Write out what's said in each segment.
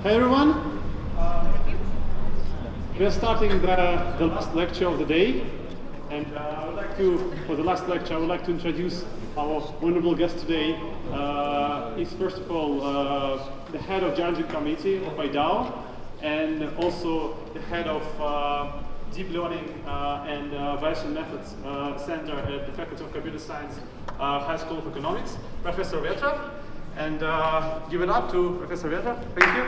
Hi everyone. We're starting the last lecture of the day, and I would like to, for the last lecture, I would like to introduce our wonderful guest today. He's first of all the head of judging committee of IDAO, and also the head of Deep Learning and Bayesian Methods Center at the Faculty of Computer Science, High School of Economics, Professor Vetrov. And give it up to Professor Vetrov. Thank you.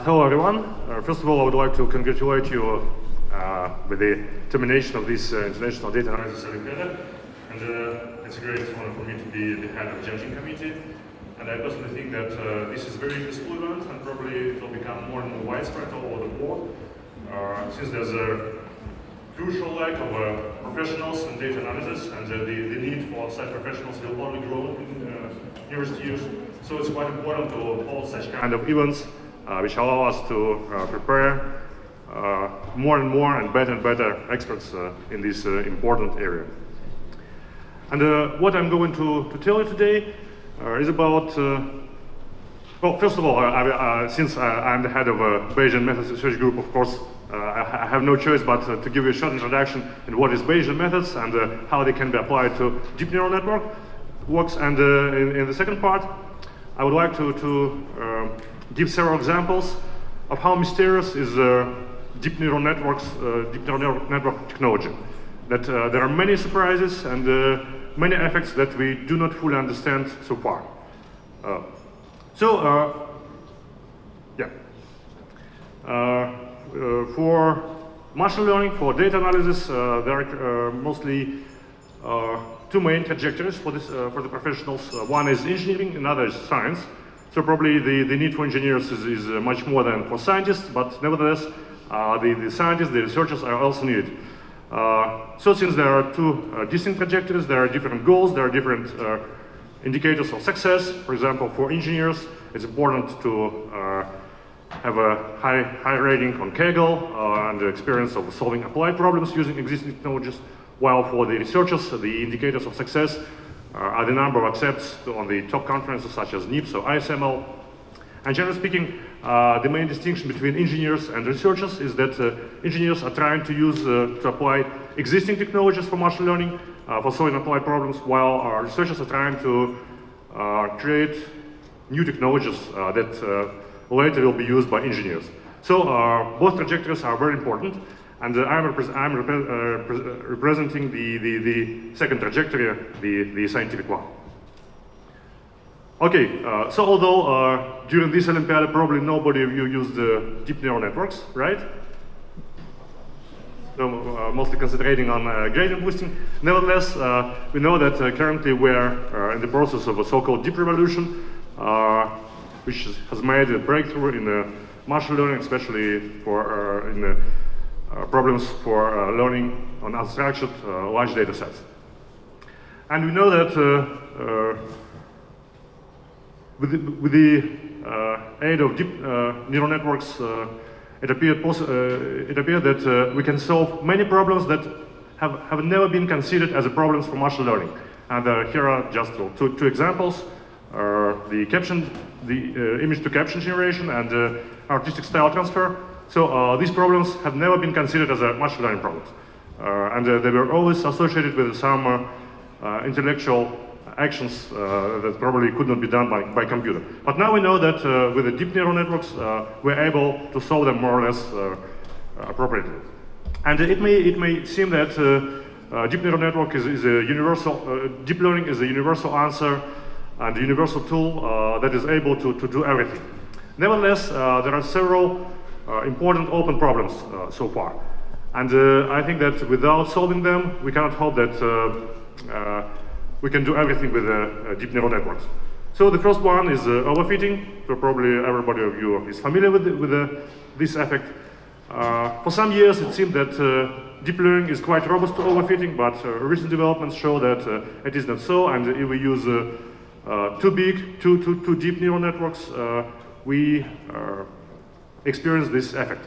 Hello, everyone. First of all, I would like to congratulate you with the termination of this International Data Analysis Olympiad. And it's a great honor for me to be the head of the judging committee. And I personally think that this is a very useful event, and probably it will become more and more widespread all over the world, since there's a crucial lack of professionals in data analysis, and the need for such professionals will only grow in nearest years. So it's quite important to hold such kind of events, which allow us to prepare more and more and better experts in this important area. And what I'm going to tell you today is about, well, first of all, since I'm the head of a Bayesian Methods Research Group, of course, I have no choice but to give you a short introduction in what is Bayesian methods and how they can be applied to deep neural network works. And in the second part, I would like to give several examples of how mysterious is deep neural network technology. That there are many surprises and many effects that we do not fully understand so far. For machine learning, for data analysis, there are mostly two main trajectories for the professionals. One is engineering, another is science. So probably the need for engineers is much more than for scientists, but nevertheless, the scientists, the researchers are also needed. So since there are two distinct trajectories, there are different goals, there are different indicators of success. For example, for engineers, it's important to have a high rating on Kaggle and the experience of solving applied problems using existing technologies, while for the researchers, the indicators of success are the number of accepts on the top conferences such as NIPS or ISML. And generally speaking, the main distinction between engineers and researchers is that engineers are trying to use to apply existing technologies for machine learning for solving applied problems, while researchers are trying to create new technologies that later will be used by engineers. So both trajectories are very important, and I'm representing the second trajectory, the scientific one. Okay, so although during this Olympiad probably nobody of you used deep neural networks, right? So mostly concentrating on gradient boosting. Nevertheless, we know that currently we're in the process of a so-called deep revolution, which has made a breakthrough in machine learning, especially for in problems for learning on unstructured large data sets. And we know that with the aid of deep neural networks, it appeared that we can solve many problems that have never been considered as problems for machine learning. And here are just two examples. The image-to-caption generation and artistic style transfer. So these problems have never been considered as machine learning problems. And they were always associated with some intellectual actions that probably could not be done by computer. But now we know that with the deep neural networks, we're able to solve them more or less appropriately. And it may seem that deep neural network is a universal, deep learning is a universal answer and a universal tool that is able to do everything. Nevertheless, there are several important open problems so far. And I think that without solving them, we cannot hope that we can do everything with deep neural networks. So the first one is overfitting. So probably everybody of you is familiar with this effect. For some years, it seemed that deep learning is quite robust to overfitting, but recent developments show that it is not so. And if we use too deep neural networks, we experience this effect.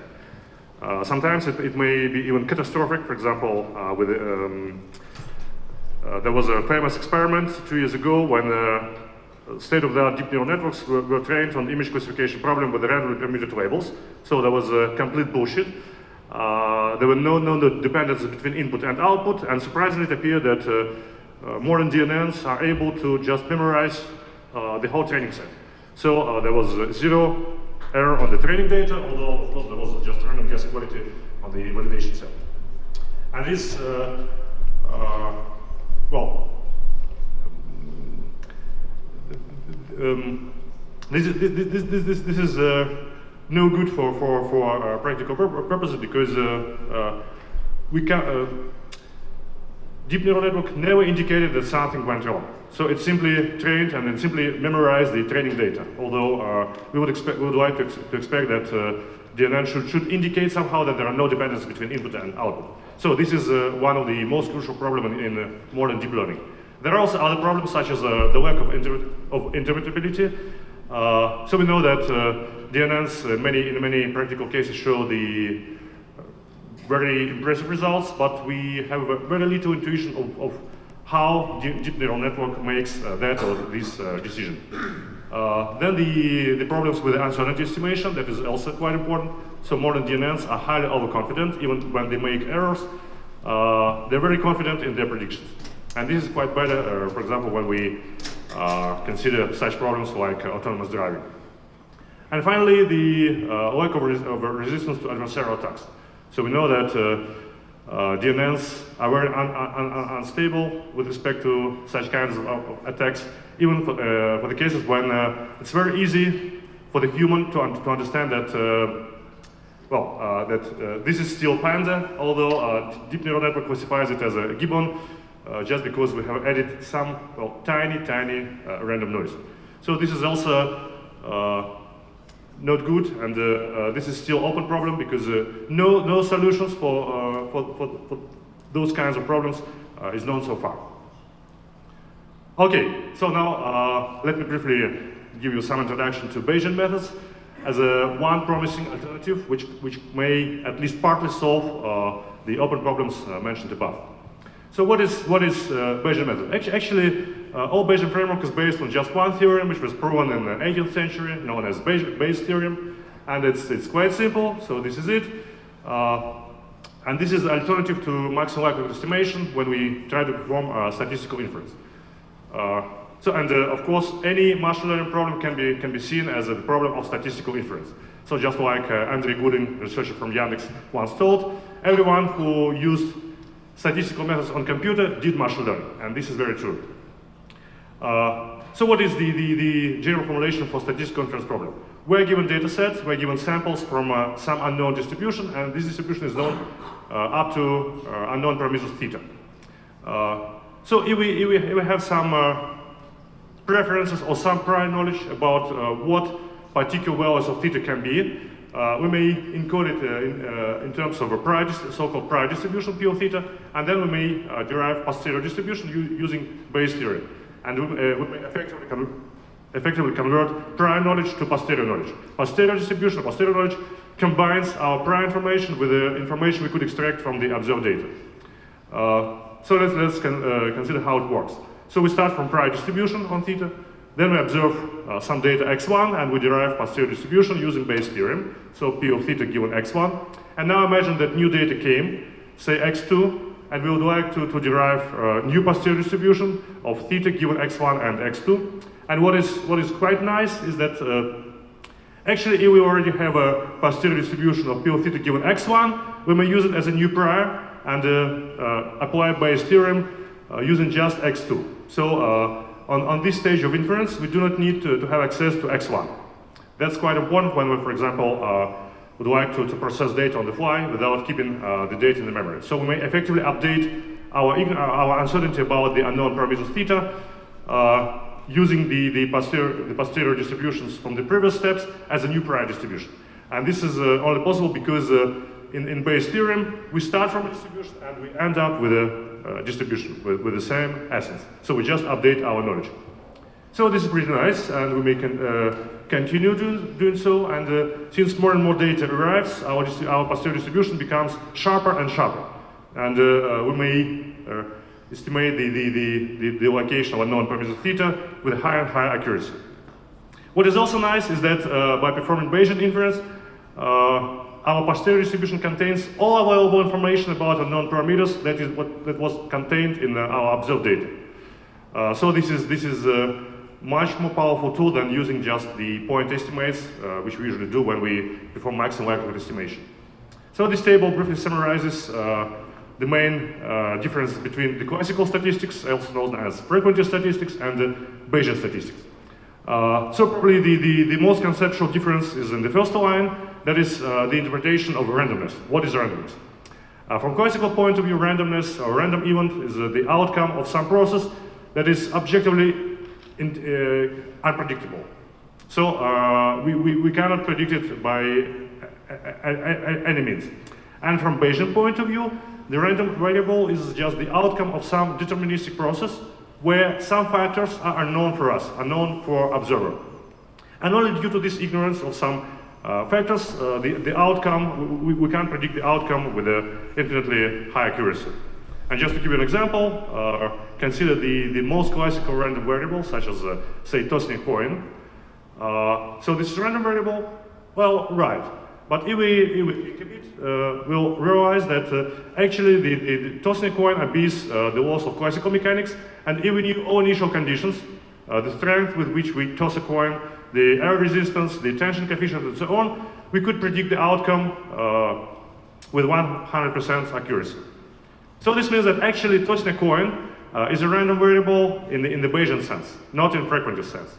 Sometimes it may be even catastrophic. For example, with There was a famous experiment 2 years ago when state-of-the-art deep neural networks were trained on image classification problem with randomly permuted labels. So that was complete bullshit. There were no dependencies between input and output, and surprisingly it appeared that modern DNNs are able to just memorize the whole training set. So there was zero error on the training data, although of course there was just random guess quality on the validation set. And this, this is no good for practical purposes because we can. Deep neural network never indicated that something went wrong. So it simply trained and then simply memorized the training data. Although we would like to expect that DNN should indicate somehow that there are no dependencies between input and output. So this is one of the most crucial problems in modern deep learning. There are also other problems such as the lack of interpretability. So we know that DNNs in many practical cases show the very impressive results, but we have very little intuition of how deep neural network makes that or this decision. Then the problems with the uncertainty estimation, that is also quite important. So modern DNNs are highly overconfident, even when they make errors. They're very confident in their predictions. And this is quite better, for example, when we consider such problems like autonomous driving. And finally, the lack of resistance to adversarial attacks. So we know that DNNs are very unstable with respect to such kinds of attacks, even for the cases when it's very easy for the human to understand that, this is still panda, although deep neural network classifies it as a gibbon, just because we have added some tiny random noise. So this is also not good, and this is still open problem because no solutions for those kinds of problems is known so far. Okay, so now let me briefly give you some introduction to Bayesian methods as one promising alternative which may at least partly solve the open problems mentioned above. So what is Bayesian method? Actually, all Bayesian framework is based on just one theorem, which was proven in the 18th century, known as Bayes theorem, and it's quite simple. So this is it, and this is the alternative to maximum likelihood estimation when we try to perform statistical inference. Of course, any machine learning problem can be seen as a problem of statistical inference. So just like Andrei Gudin, researcher from Yandex, once told, everyone who used statistical methods on computer did machine learning, and this is very true. So what is the general formulation for statistical inference problem? We're given data sets, we're given samples from some unknown distribution, and this distribution is known up to unknown parameters theta. So if we have some preferences or some prior knowledge about what particular values of theta can be, we may encode it in terms of a so-called prior distribution, P of theta, and then we may derive posterior distribution using Bayes theory. And we may effectively convert prior knowledge to posterior knowledge. Posterior distribution, posterior knowledge combines our prior information with the information we could extract from the observed data. So let's consider how it works. So we start from prior distribution on theta, then we observe some data x1, and we derive posterior distribution using Bayes theorem, so P of theta given x1. And now imagine that new data came, say x2, and we would like to derive new posterior distribution of theta given x1 and x2. And what is quite nice is that actually if we already have a posterior distribution of P of theta given x1, we may use it as a new prior and apply Bayes theorem using just x2. So on this stage of inference, we do not need to have access to x1. That's quite important when we, for example, would like to process data on the fly without keeping the data in the memory. So we may effectively update our uncertainty about the unknown parameters theta using the posterior distributions from the previous steps as a new prior distribution. And this is only possible because in Bayes theorem, we start from a distribution and we end up with a distribution with the same essence. So we just update our knowledge. So this is pretty nice, and we may continue doing so. And since more and more data arrives, our posterior distribution becomes sharper and sharper. And we may estimate the location of a known parameter theta with higher and higher accuracy. What is also nice is that by performing Bayesian inference, our posterior distribution contains all available information about unknown parameters that was contained in our observed data. So this is a much more powerful tool than using just the point estimates, which we usually do when we perform maximum likelihood estimation. So this table briefly summarizes the main differences between the classical statistics, also known as frequentist statistics, and the Bayesian statistics. So probably the most conceptual difference is in the first line, that is the interpretation of randomness. What is randomness? From classical point of view, randomness or random event is the outcome of some process that is objectively unpredictable. So we cannot predict it by any means. And from Bayesian point of view, the random variable is just the outcome of some deterministic process where some factors are unknown for us, unknown for observer. And only due to this ignorance of some factors, the outcome, we can't predict the outcome with infinitely high accuracy. And just to give you an example, consider the most classical random variable, such as, say, tossing a coin. So this is a random variable? Well, right. But if we think a bit, we'll realize that actually the tossing a coin obeys the laws of classical mechanics, and if we knew all initial conditions, the strength with which we toss a coin, the error resistance, the tension coefficient, and so on, we could predict the outcome with 100% accuracy. So this means that actually tossing a coin is a random variable in the Bayesian sense, not in frequentist sense.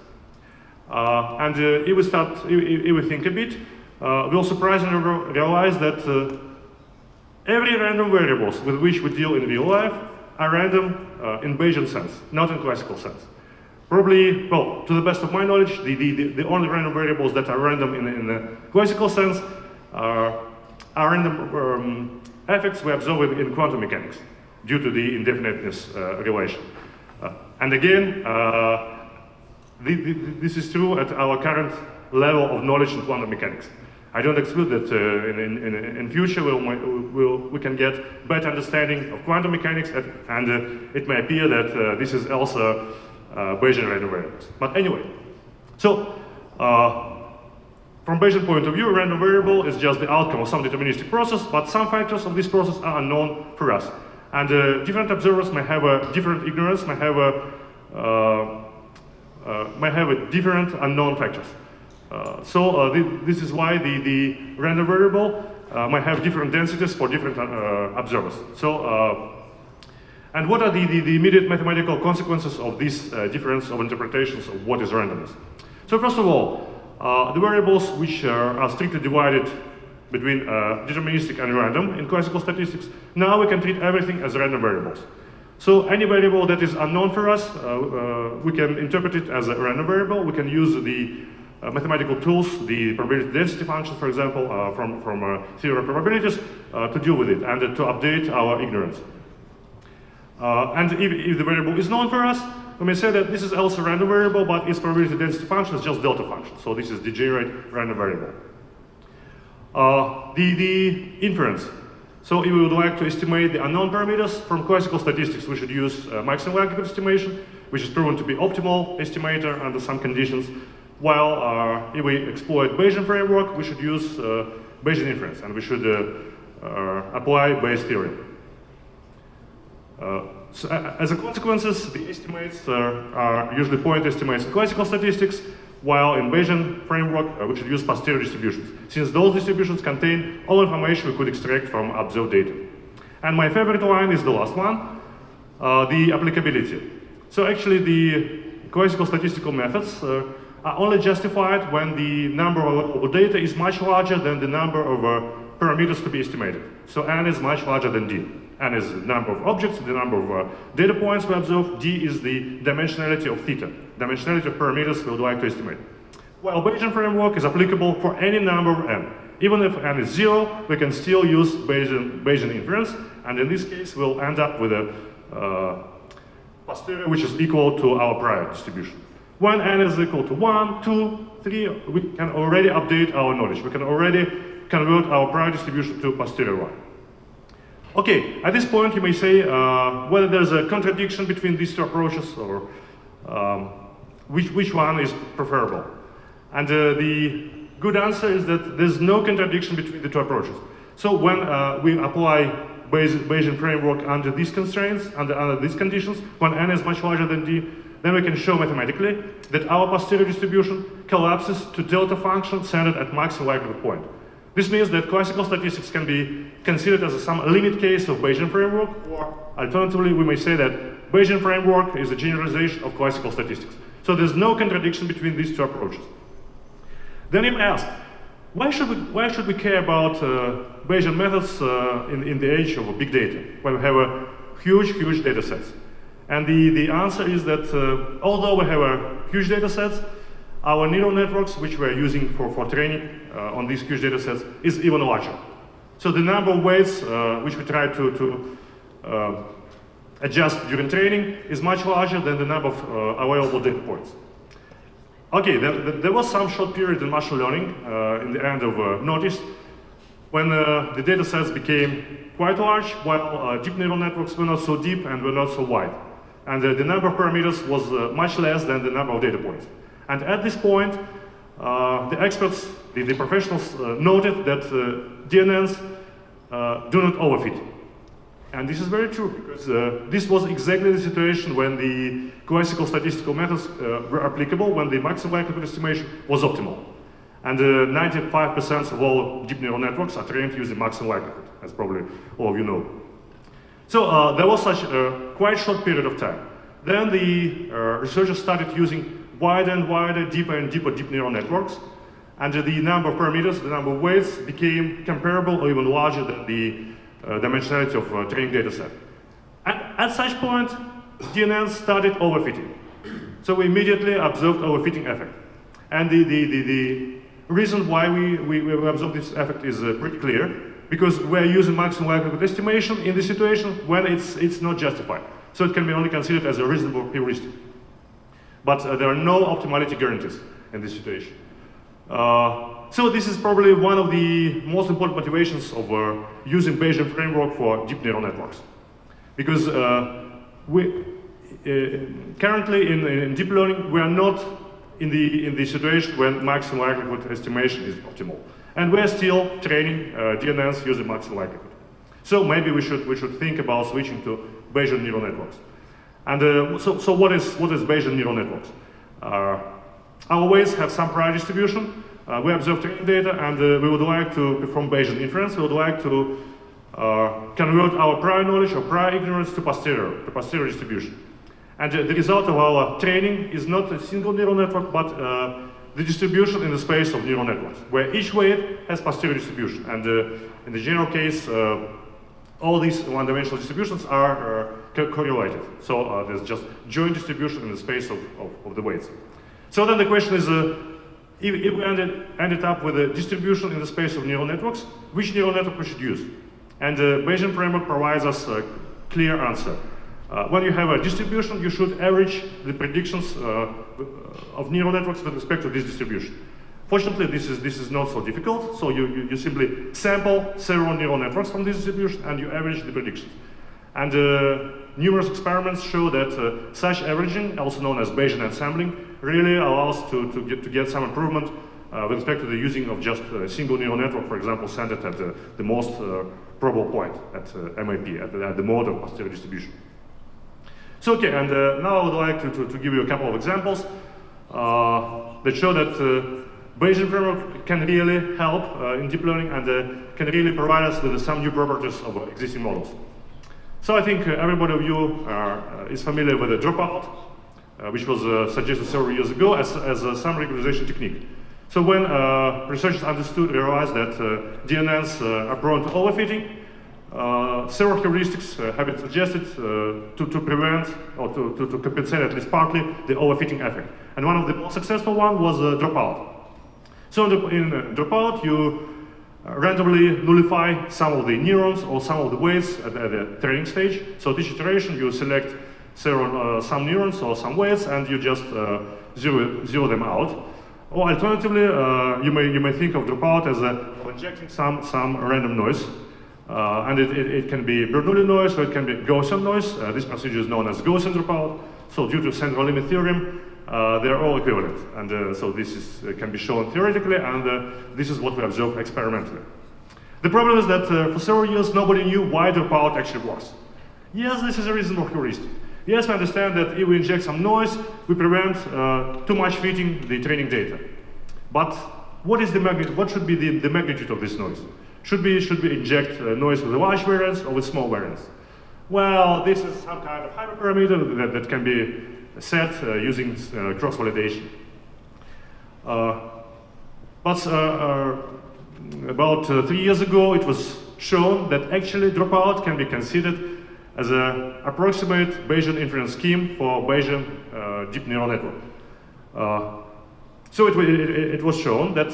And if we think a bit, we'll surprisingly realize that every random variables with which we deal in real life are random in Bayesian sense, not in classical sense. Probably, well, to the best of my knowledge, the only random variables that are random in the classical sense are random effects we observe in quantum mechanics due to the indefiniteness relation. And again, this is true at our current level of knowledge in quantum mechanics. I don't exclude that in future we can get better understanding of quantum mechanics, and it may appear that this is also Bayesian random variables. But anyway, so from Bayesian point of view, a random variable is just the outcome of some deterministic process, but some factors of this process are unknown for us. And different observers may have a different ignorance, may have a different unknown factors. So this is why the random variable might have different densities for different observers. So, and what are the immediate mathematical consequences of this difference of interpretations of what is randomness? So first of all, the variables which are strictly divided between deterministic and random in classical statistics, now we can treat everything as random variables. So any variable that is unknown for us, we can interpret it as a random variable. We can use the mathematical tools, the probability density function, for example, from theory of probabilities, to deal with it and to update our ignorance. And if the variable is known for us, we may say that this is also a random variable, but its probability density function is just delta function. So this is degenerate random variable. The inference. So if we would like to estimate the unknown parameters from classical statistics, we should use maximum likelihood estimation, which is proven to be optimal estimator under some conditions. While if we exploit Bayesian framework, we should use Bayesian inference, and we should apply Bayes theory. So as a consequence, the estimates are usually point estimates in classical statistics, while in Bayesian framework, we should use posterior distributions, since those distributions contain all information we could extract from observed data. And my favorite line is the last one, the applicability. So actually, the classical statistical methods are only justified when the number of data is much larger than the number of parameters to be estimated. So n is much larger than d. N is the number of objects, the number of data points we observe. D is the dimensionality of theta, dimensionality of parameters we would like to estimate. While Bayesian framework is applicable for any number of n. Even if n is 0, we can still use Bayesian inference, and in this case, we'll end up with a posterior which is equal to our prior distribution. When n is equal to 1, 2, 3, we can already update our knowledge. We can already convert our prior distribution to posterior one. Okay, at this point you may say whether there's a contradiction between these two approaches or which one is preferable. And the good answer is that there's no contradiction between the two approaches. So when we apply Bayesian framework under these constraints, under these conditions, when n is much larger than d, then we can show mathematically that our posterior distribution collapses to delta function centered at maximum likelihood point. This means that classical statistics can be considered as some limit case of Bayesian framework, or alternatively, we may say that Bayesian framework is a generalization of classical statistics. So there's no contradiction between these two approaches. Then you may ask, why should we care about Bayesian methods in the age of big data, when we have a huge data sets? And the answer is that although we have huge data sets, our neural networks, which we're using for training on these huge data sets, is even larger. So the number of weights which we try to adjust during training is much larger than the number of available data points. Okay, there was some short period in machine learning in the end of notice when the data sets became quite large, while deep neural networks were not so deep and were not so wide. And the number of parameters was much less than the number of data points. And at this point, the experts, the professionals noted that DNNs do not overfit. And this is very true, because this was exactly the situation when the classical statistical methods were applicable, when the maximum likelihood estimation was optimal. And 95% of all deep neural networks are trained using maximum likelihood, as probably all of you know. So there was such a quite short period of time. Then the researchers started using wider and wider, deeper and deeper deep neural networks, and the number of parameters, the number of weights became comparable or even larger than the dimensionality of a training data set. At such point, DNNs started overfitting. So we immediately observed overfitting effect. And the reason why we observed this effect is pretty clear, because we're using maximum likelihood estimation in this situation when it's not justified. So it can be only considered as a reasonable heuristic. But there are no optimality guarantees in this situation. So this is probably one of the most important motivations of using Bayesian framework for deep neural networks. Because currently in deep learning, we are not in the situation when maximum likelihood estimation is optimal. And we're still training DNNs using maximum likelihood. So maybe we should think about switching to Bayesian neural networks. And so what is Bayesian neural networks? Our weights have some prior distribution. We observe training data, and we would like to perform Bayesian inference. We would like to convert our prior knowledge or prior ignorance to posterior distribution. And the result of our training is not a single neural network, but the distribution in the space of neural networks, where each weight has posterior distribution. And in the general case, all these one-dimensional distributions are correlated. So there's just joint distribution in the space of the weights. So then the question is, if we ended up with a distribution in the space of neural networks, which neural network we should use? And the Bayesian framework provides us a clear answer. When you have a distribution, you should average the predictions of neural networks with respect to this distribution. Fortunately, this is not so difficult, so you simply sample several neural networks from this distribution and you average the predictions. And numerous experiments show that such averaging, also known as Bayesian ensembling, really allows to get some improvement with respect to the using of just a single neural network, for example, centered at the most probable point at MAP, at the mode of posterior distribution. So okay, and now I would like to give you a couple of examples that show that Bayesian framework can really help in deep learning and can really provide us with some new properties of existing models. So I think everybody of you is familiar with the dropout, which was suggested several years ago as some regularization technique. So when researchers realized that DNNs are prone to overfitting, several heuristics have been suggested to prevent or to compensate at least partly the overfitting effect. And one of the most successful ones was dropout. So in dropout, you randomly nullify some of the neurons or some of the weights at the training stage. So each iteration, you select some neurons or some weights, and you just zero them out. Or alternatively, you may think of dropout as injecting some random noise And it can be Bernoulli noise or it can be Gaussian noise. This procedure is known as Gaussian dropout. So due to central limit theorem, they're all equivalent. And so this can be shown theoretically, and this is what we observe experimentally. The problem is that for several years, nobody knew why dropout actually works. Yes, this is a reasonable heuristic. Yes, we understand that if we inject some noise, we prevent too much fitting the training data. But what is the magnitude? What should be the magnitude of this noise? Should we inject noise with a large variance or with small variance? Well, this is some kind of hyperparameter that can be set using cross-validation. But about 3 years ago, it was shown that actually dropout can be considered as an approximate Bayesian inference scheme for Bayesian deep neural network. So it was shown that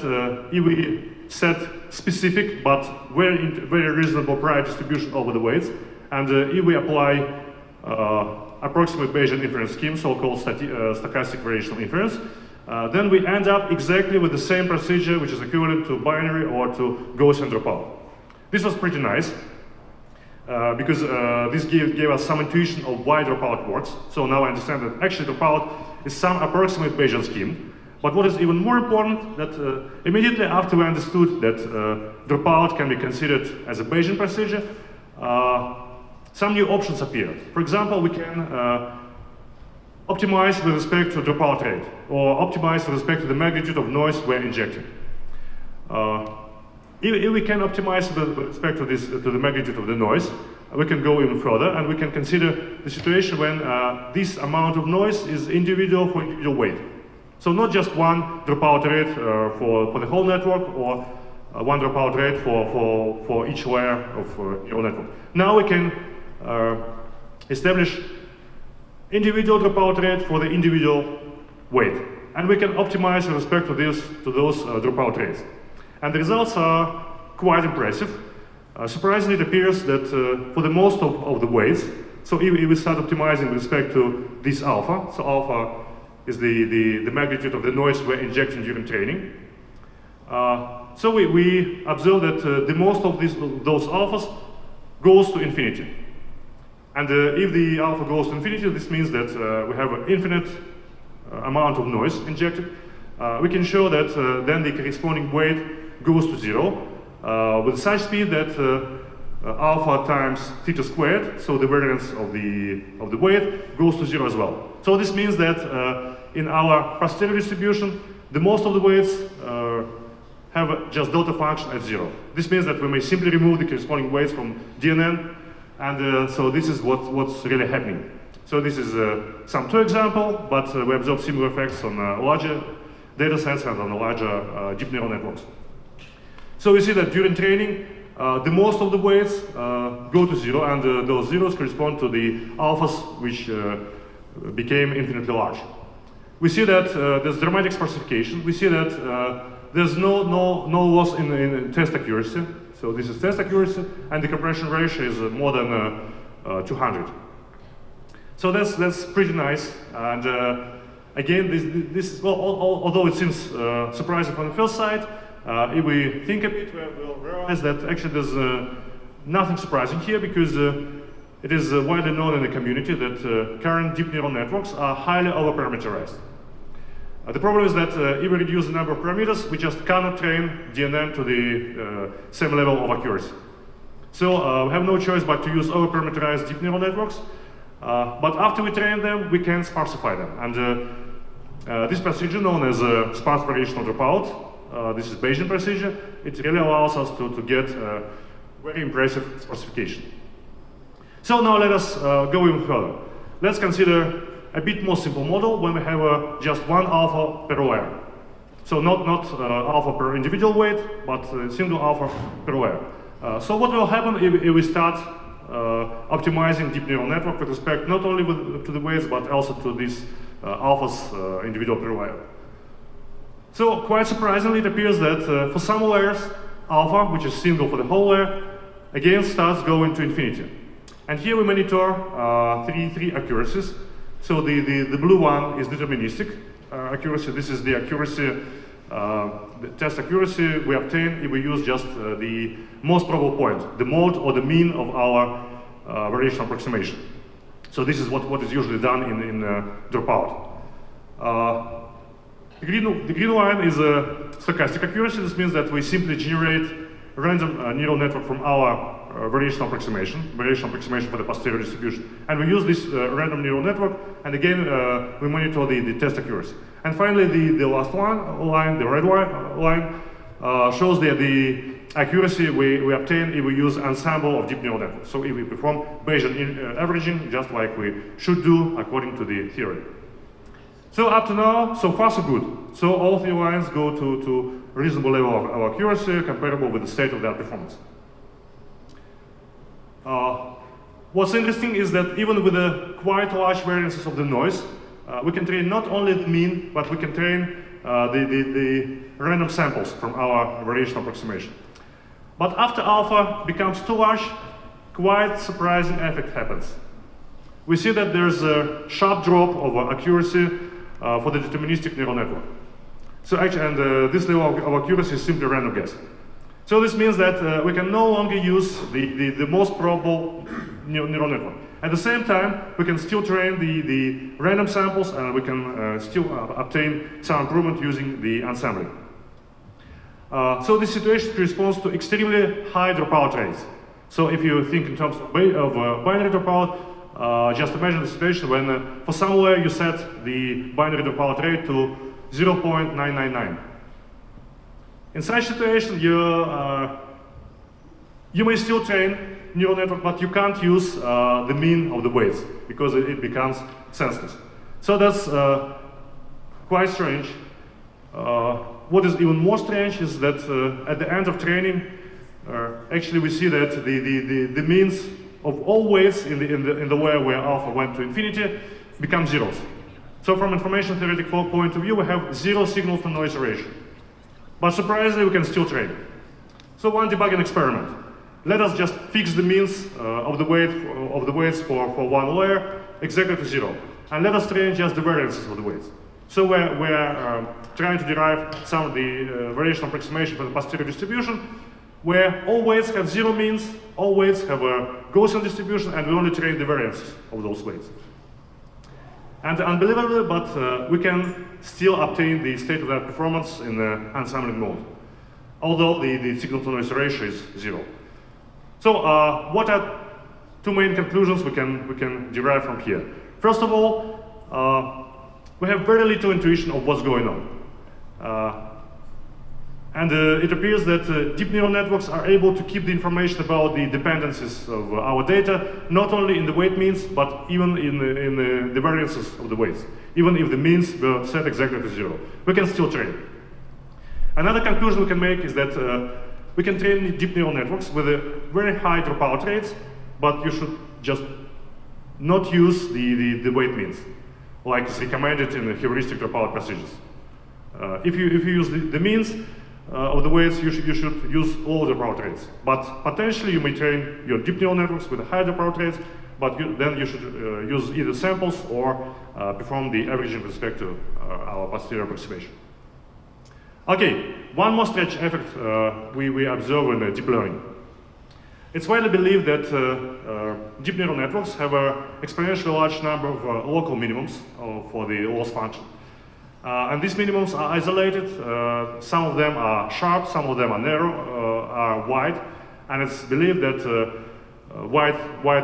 if we set specific but very reasonable prior distribution over the weights, and if we apply approximate Bayesian inference scheme, so-called stochastic variational inference, then we end up exactly with the same procedure, which is equivalent to binary or to Gaussian dropout. This was pretty nice, because this gave us some intuition of why dropout works. So now I understand that actually dropout is some approximate Bayesian scheme. But what is even more important, that immediately after we understood that dropout can be considered as a Bayesian procedure, some new options appeared. For example, we can optimize with respect to dropout rate, or optimize with respect to the magnitude of noise we're injecting. If we can optimize with respect to the magnitude of the noise, we can go even further, and we can consider the situation when this amount of noise is individual for individual weight. So not just one dropout rate for the whole network, or one dropout rate for each layer of your network. Now we can establish individual dropout rate for the individual weight, and we can optimize with respect to those dropout rates. And the results are quite impressive. Surprisingly, it appears that for the most of the weights, so if we start optimizing with respect to this alpha, so alpha is the magnitude of the noise we're injecting during training. So we observe that the most of those alphas goes to infinity. And if the alpha goes to infinity, this means that we have an infinite amount of noise injected. We can show that then the corresponding weight goes to 0 with such speed that alpha times theta squared, so the variance of the weight, goes to 0 as well. So this means that in our posterior distribution, the most of the weights have just delta function at 0. This means that we may simply remove the corresponding weights from DNN, and so this is what's really happening. So this is some two example, but we observe similar effects on larger data sets and on larger deep neural networks. So we see that during training, the most of the weights go to 0, and those zeros correspond to the alphas which became infinitely large. We see that there's dramatic sparsification. We see that there's no loss in test accuracy. So this is test accuracy, and the compression ratio is more than 200. So that's pretty nice. And again, this well, although it seems surprising from the first sight, if we think a bit, we'll realize that actually there's nothing surprising here, because it is widely known in the community that current deep neural networks are highly overparameterized. The problem is that if we reduce the number of parameters, we just cannot train DNN to the same level of accuracy. So we have no choice but to use overparameterized deep neural networks. But after we train them, we can sparsify them. And this procedure, known as sparse variational dropout, this is Bayesian procedure, it really allows us to get very impressive sparsification. So now let us go even further. Let's consider a bit more simple model when we have just one alpha per layer. So not alpha per individual weight, but single alpha per layer. So what will happen if we start optimizing deep neural network with respect not only to the weights, but also to these alphas individual per layer? So quite surprisingly, it appears that for some layers, alpha, which is single for the whole layer, again starts going to infinity. And here we monitor three accuracies. So the blue one is deterministic accuracy. This is the accuracy the test accuracy we obtain if we use just the most probable point, the mode or the mean of our variation approximation. So this is what is usually done in dropout. The green line is a stochastic accuracy. This means that we simply generate a random neural network from our variation approximation for the posterior distribution. And we use this random neural network, and again, we monitor the test accuracy. And finally, the last line, the red line, shows the accuracy we obtain if we use ensemble of deep neural networks. So if we perform Bayesian averaging, just like we should do according to the theory. So up to now, so far so good. So all three lines go to a reasonable level of accuracy comparable with the state-of-the-art performance. What's interesting is that even with the quite large variances of the noise, we can train not only the mean, but we can train the random samples from our variation approximation. But after alpha becomes too large, quite surprising effect happens. We see that there's a sharp drop of accuracy for the deterministic neural network. So actually, and this level of accuracy is simply random guess. So this means that we can no longer use the most probable neural network. At the same time, we can still train the random samples, and we can still obtain some improvement using the ensembling. So this situation corresponds to extremely high dropout rates. So if you think in terms of binary dropout, just imagine the situation when for somewhere you set the binary dropout rate to 0.999. In such situation, you may still train neural network, but you can't use the mean of the weights because it becomes senseless. So that's quite strange. What is even more strange is that at the end of training, actually we see that the means of all weights in the layer where alpha went to infinity become zeros. So from information theoretical point of view, we have zero signal to noise ratio. But surprisingly, we can still train. So one debugging experiment. Let us just fix the means of the weights for one layer exactly to zero. And let us train just the variances of the weights. So we're trying to derive some of the variation approximation for the posterior distribution, where all weights have zero means, all weights have a Gaussian distribution, and we only train the variances of those weights. And unbelievably, but we can still obtain the state-of-the-art performance in the ensembling mode, although the signal-to-noise ratio is zero. So what are two main conclusions we can derive from here? First of all, we have very little intuition of what's going on. And it appears that deep neural networks are able to keep the information about the dependencies of our data, not only in the weight means, but even in the variances of the weights. Even if the means were set exactly to zero, we can still train. Another conclusion we can make is that we can train deep neural networks with a very high dropout rates, but you should just not use the weight means, like is recommended in the heuristic dropout procedures. If you use the means of the weights, you should use low dropout rates. But potentially you may train your deep neural networks with high dropout rates, but then you should use either samples or perform the averaging with respect to our posterior approximation. Okay, one more strange effect we observe in deep learning. It's widely believed that deep neural networks have an exponentially large number of local minimums for the loss function. And these minimums are isolated. Some of them are sharp, some of them are narrow, are wide. And it's believed that wide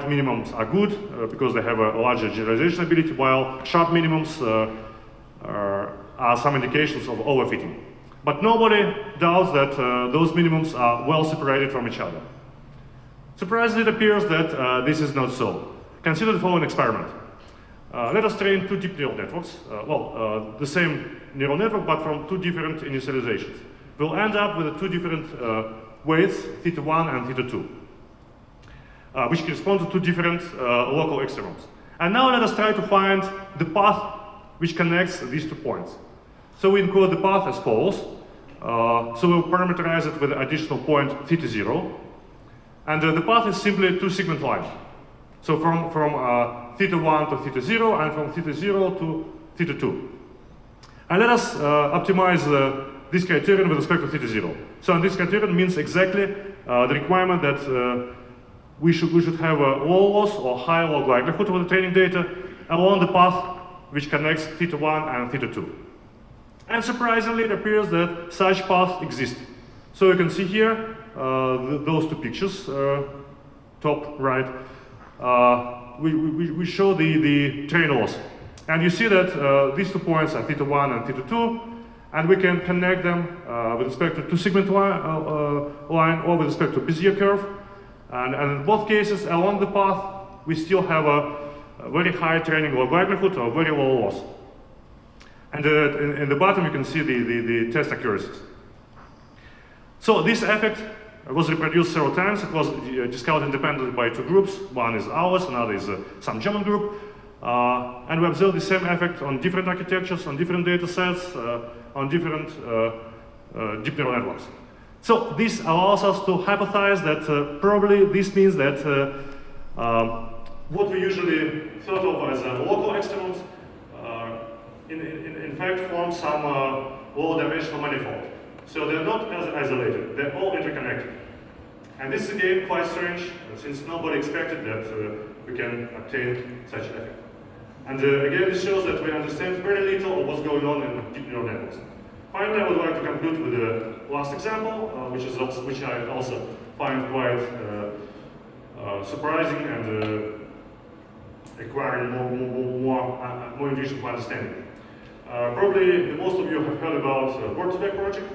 minimums are good because they have a larger generalization ability, while sharp minimums are some indications of overfitting. But nobody doubts that those minimums are well separated from each other. Surprisingly, it appears that this is not so. Consider the following experiment. Let us train two deep neural networks, the same neural network, but from two different initializations. We'll end up with two different weights, θ1 and θ2, which correspond to two different local extremums. And now let us try to find the path which connects these 2 points. So we encode the path as follows. So we'll parameterize it with an additional point θ0. And the path is simply a 2-segment line. So from θ1 to θ0 and from θ0 to θ2. And let us optimize this criterion with respect to theta 0. So this criterion means exactly the requirement that we should have a low loss or high log likelihood of the training data along the path which connects theta 1 and theta 2. And surprisingly, it appears that such path exists. So you can see here those two pictures, top right. We show the training loss. And you see that these 2 points are theta 1 and theta 2, and we can connect them with respect to two-segment line or with respect to Bezier curve. And in both cases, along the path, we still have a very high training log likelihood or very low loss. And in the bottom, you can see the test accuracies. So this effect was reproduced several times. It was discovered independently by 2 groups. One is ours, another is some German group. And we observed the same effect on different architectures, on different data sets, on different deep neural networks. So this allows us to hypothesize that probably this means that what we usually thought of as local externals in fact form some low-dimensional manifold. So they're not as isolated, they're all interconnected. And this is again quite strange, since nobody expected that we can obtain such effect. And again, this shows that we understand very little of what's going on in deep neural networks. Finally, I would like to conclude with the last example, which I also find quite surprising and acquiring more intuition for understanding. Probably most of you have heard about word-to-vec project,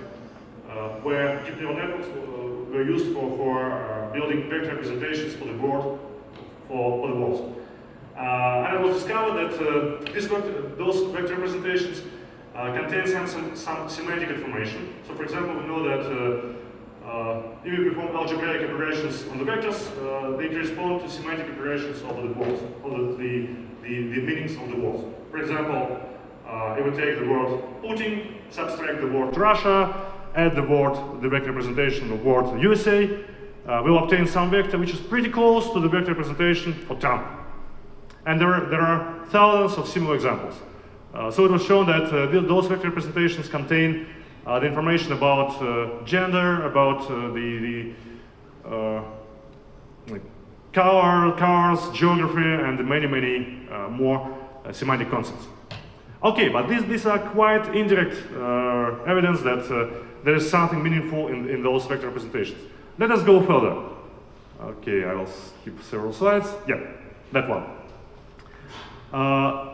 where deep neural networks were used for building vector representations for the world, for the worlds. And it was discovered that those vector representations contain some semantic information. So, for example, we know that if we perform algebraic operations on the vectors, they correspond to semantic operations over the words, over the meanings of the words. For example, if we take the word Putin, subtract the word Russia, add the vector representation of word USA, we'll obtain some vector which is pretty close to the vector representation for Trump. And there are thousands of similar examples. So it was shown that those vector representations contain the information about gender, about like cars, geography, and many more semantic concepts. Okay, but these are quite indirect evidence that there is something meaningful in those vector representations. Let us go further. Okay, I will skip several slides. Yeah, that one.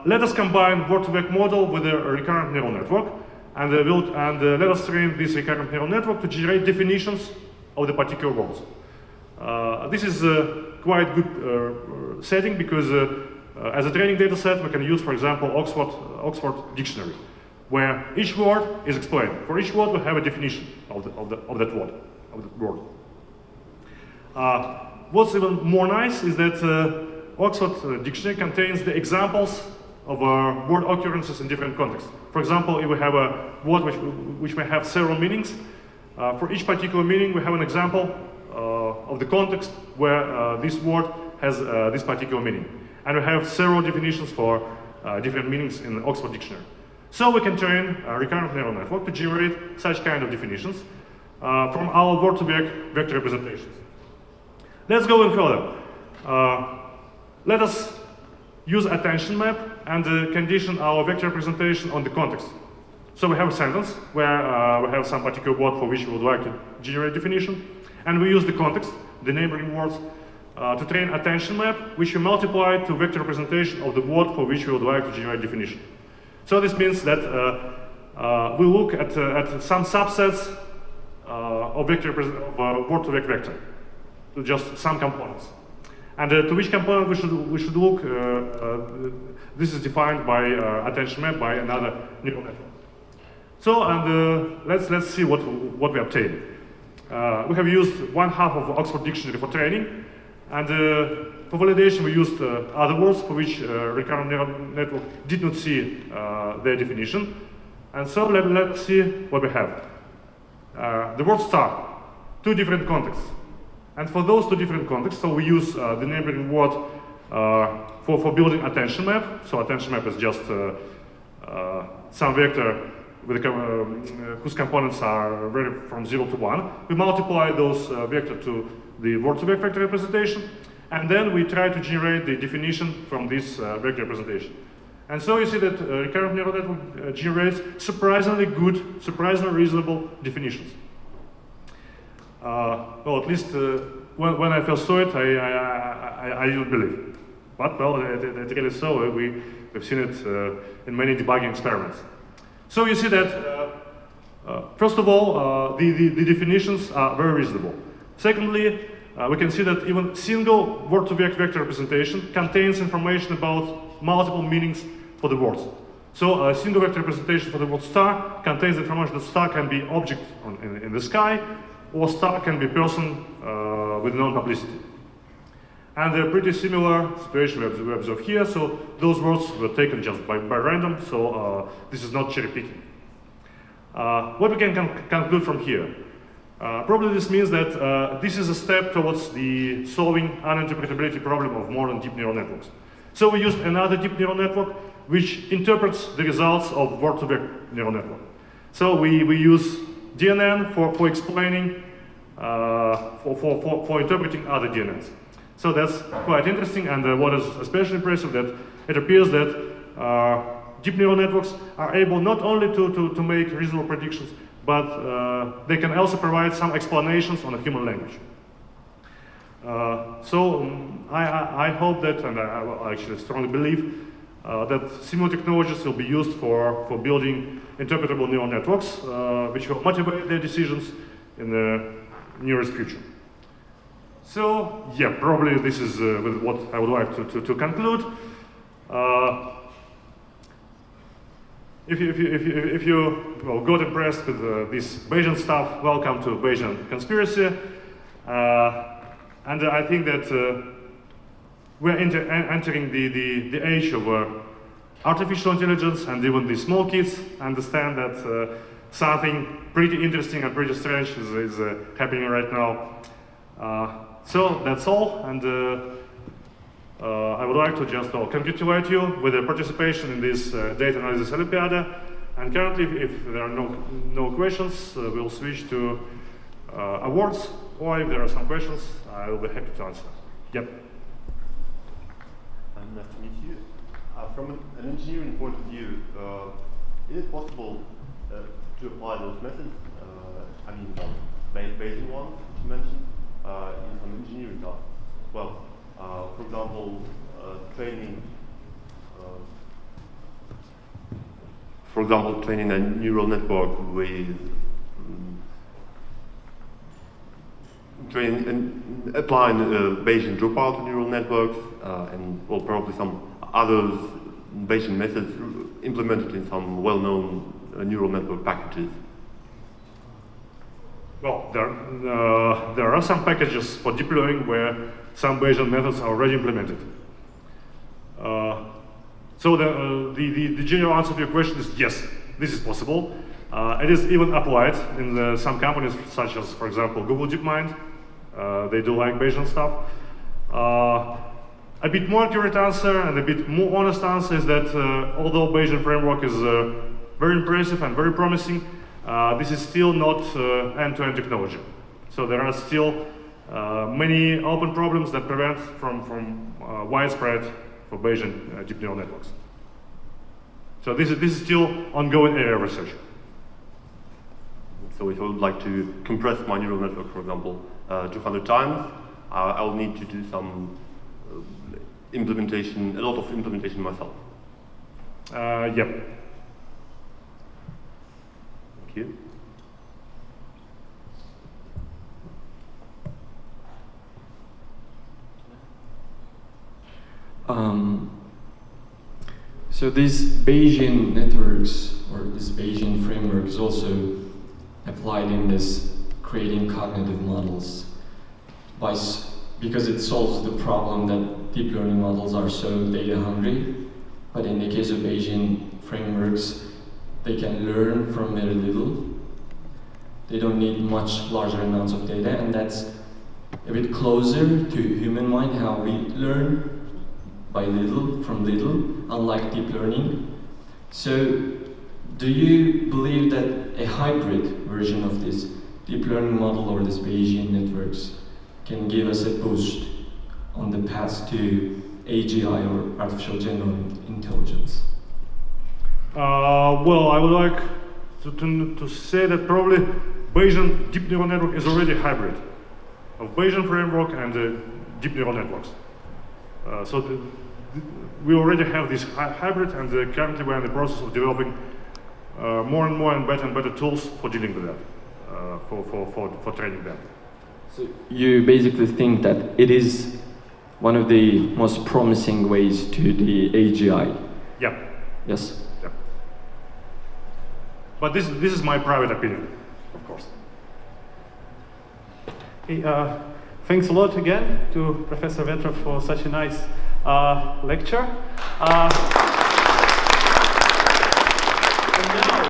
Let us combine word-to-vec model with a recurrent neural network, and let us train this recurrent neural network to generate definitions of the particular words. This is a quite good setting because as a training data set, we can use, for example, Oxford Dictionary, where each word is explained. For each word, we have a definition of that word. What's even more nice is that Oxford Dictionary contains the examples of word occurrences in different contexts. For example, if we have a word which may have several meanings, for each particular meaning we have an example of the context where this word has this particular meaning. And we have several definitions for different meanings in the Oxford Dictionary. So we can train a recurrent neural network to generate such kind of definitions from our word-to-vec vector representations. Let's go in further. Let us use attention map and condition our vector representation on the context. So we have a sentence where we have some particular word for which we would like to generate definition, and we use the context, the neighboring words, to train attention map, which we multiply to vector representation of the word for which we would like to generate definition. So this means that we look at some subsets of word-to-vec vector, to just some components. And to which component we should look, this is defined by attention map by another neural network. So, and let's see what we obtain. We have used 1/2 of Oxford Dictionary for training, and for validation we used other words for which recurrent neural network did not see their definition. And so let's see what we have. The word star, 2 different contexts. And for those 2 different contexts, so we use the neighboring word for building attention map. So attention map is just some vector whose components are vary from 0 to 1. We multiply those vector to the word-to-vector vector representation, and then we try to generate the definition from this vector representation. And so you see that recurrent neural network generates surprisingly good, surprisingly reasonable definitions. Well, at least when I first saw it, I didn't believe. But well, it really so. We've seen it in many debugging experiments. So you see that, first of all, the definitions are very reasonable. Secondly, we can see that even single word-to-vector vector representation contains information about multiple meanings for the words. So a single vector representation for the word star contains information that star can be object in the sky, or star can be person with known publicity. And they're pretty similar situation we observe here. So those words were taken just by random. So this is not cherry picking. What we can conclude from here? Probably this means that this is a step towards the solving uninterpretability problem of modern deep neural networks. So we used another deep neural network which interprets the results of word-to-vector neural network. So we use DNN for explaining, for interpreting other DNNs. So that's quite interesting, and what is especially impressive that it appears that deep neural networks are able not only to make reasonable predictions, but they can also provide some explanations on a human language. I hope that, and I actually strongly believe, that similar technologies will be used for building interpretable neural networks, which will motivate their decisions in the nearest future. So, yeah, probably this is with what I would like to conclude. If you well, got impressed with this Bayesian stuff, welcome to Bayesian Conspiracy. And I think that we're entering the age of artificial intelligence, and even the small kids understand that something pretty interesting and pretty strange is happening right now. So that's all, and I would like to just congratulate you with the participation in this data analysis Olympiad. And currently, if there are no questions, we'll switch to awards, or if there are some questions, I will be happy to answer. Yep. Nice to meet you. From an engineering point of view, is it possible to apply those methods, I mean, Bayesian ones you mentioned, in some engineering tasks? Well, for example, training a neural network with applying Bayesian dropout to neural networks, and well, probably some other Bayesian methods implemented in some well-known neural network packages. Well, there are some packages for deep learning where some Bayesian methods are already implemented. So the general answer to your question is yes, this is possible. It is even applied in some companies, such as, for example, Google DeepMind. They do like Bayesian stuff. A bit more accurate answer and a bit more honest answer is that although Bayesian framework is very impressive and very promising, this is still not end-to-end technology. So there are still many open problems that prevent from widespread for Bayesian deep neural networks. So this is still ongoing area of research. So if I would like to compress my neural network, for example, 200 times, I'll need to do some implementation, a lot of implementation myself. Yep. Thank you. So these Bayesian networks, or this Bayesian framework, is also applied in this creating cognitive models because it solves the problem that deep learning models are so data hungry. But in the case of Bayesian frameworks, they can learn from very little. They don't need much larger amounts of data, and that's a bit closer to human mind, how we learn by little, from little, unlike deep learning. So do you believe that a hybrid version of this deep learning model or this Bayesian networks can give us a boost on the path to AGI or artificial general intelligence? Well, I would like to say that probably Bayesian deep neural network is already a hybrid of Bayesian framework and deep neural networks. So we already have this hybrid, and currently we're in the process of developing more and more and better tools for dealing with that, for training them. So you basically think that it is one of the most promising ways to the AGI? Yeah. Yes. Yeah. But this is my private opinion, of course. Hey, thanks a lot again to Professor Vetrov for such a nice lecture. And now